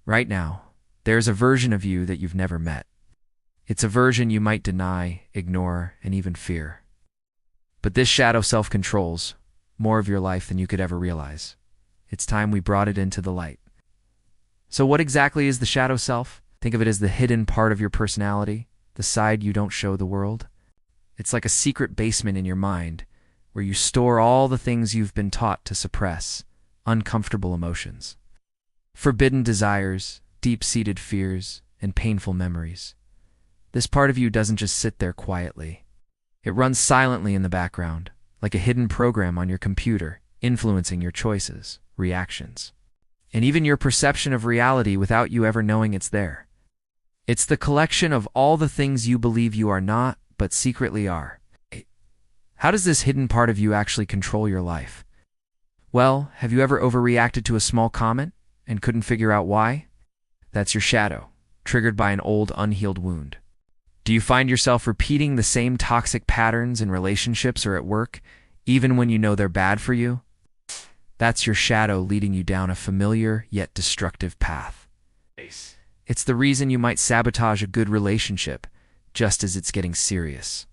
Right now, there's a version of you that you've never met. It's a version you might deny, ignore, and even fear. But this shadow self controls more of your life than you could ever realize. It's time we brought it into the light. So what exactly is the shadow self? Think of it as the hidden part of your personality, the side you don't show the world. It's like a secret basement in your mind where you store all the things you've been taught to suppress, uncomfortable emotions, forbidden desires, deep-seated fears, and painful memories. This part of you doesn't just sit there quietly. It runs silently in the background, like a hidden program on your computer, influencing your choices, reactions, and even your perception of reality without you ever knowing it's there. It's the collection of all the things you believe you are not, but secretly are. How does this hidden part of you actually control your life? Well, have you ever overreacted to a small comment and couldn't figure out why? That's your shadow, triggered by an old unhealed wound. Do you find yourself repeating the same toxic patterns in relationships or at work, even when you know they're bad for you? That's your shadow leading you down a familiar yet destructive path. It's the reason you might sabotage a good relationship just as it's getting serious,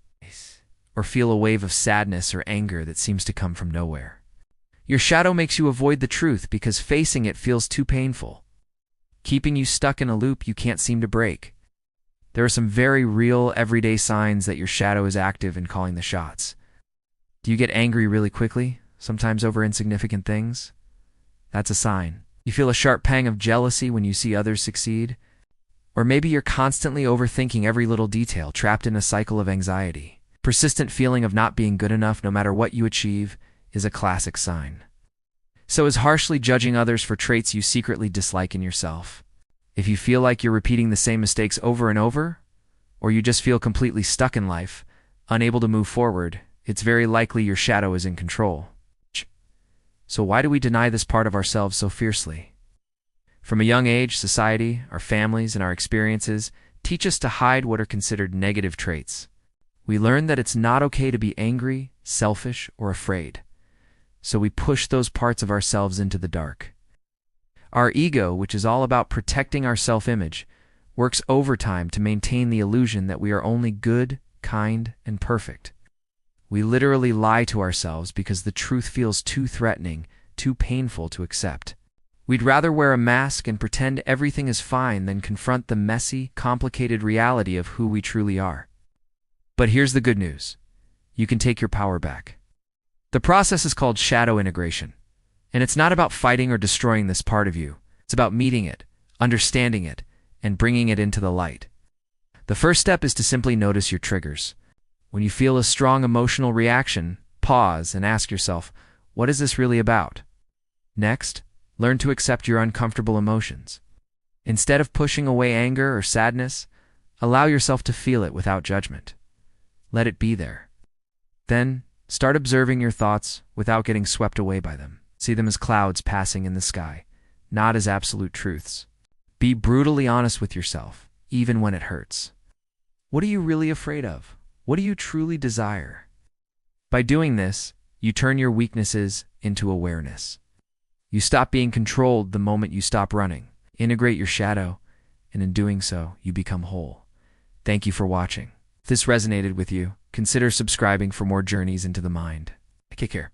or feel a wave of sadness or anger that seems to come from nowhere. Your shadow makes you avoid the truth because facing it feels too painful, keeping you stuck in a loop you can't seem to break. There are some very real, everyday signs that your shadow is active and calling the shots. Do you get angry really quickly, sometimes over insignificant things? That's a sign. You feel a sharp pang of jealousy when you see others succeed? Or maybe you're constantly overthinking every little detail, trapped in a cycle of anxiety. Persistent feeling of not being good enough no matter what you achieve is a classic sign. So is harshly judging others for traits you secretly dislike in yourself. If you feel like you're repeating the same mistakes over and over, or you just feel completely stuck in life, unable to move forward, it's very likely your shadow is in control. So why do we deny this part of ourselves so fiercely? From a young age, society, our families, and our experiences teach us to hide what are considered negative traits. We learn that it's not okay to be angry, selfish, or afraid. So we push those parts of ourselves into the dark. Our ego, which is all about protecting our self-image, works overtime to maintain the illusion that we are only good, kind, and perfect. We literally lie to ourselves because the truth feels too threatening, too painful to accept. We'd rather wear a mask and pretend everything is fine than confront the messy, complicated reality of who we truly are. But here's the good news. You can take your power back. The process is called shadow integration. And it's not about fighting or destroying this part of you. It's about meeting it, understanding it, and bringing it into the light. The first step is to simply notice your triggers. When you feel a strong emotional reaction, pause and ask yourself, what is this really about? Next, learn to accept your uncomfortable emotions. Instead of pushing away anger or sadness, allow yourself to feel it without judgment. Let it be there. Then, start observing your thoughts without getting swept away by them. See them as clouds passing in the sky, not as absolute truths. Be brutally honest with yourself, even when it hurts. What are you really afraid of? What do you truly desire? By doing this, you turn your weaknesses into awareness. You stop being controlled the moment you stop running. Integrate your shadow, and in doing so, you become whole. Thank you for watching. If this resonated with you, consider subscribing for more journeys into the mind. Take care.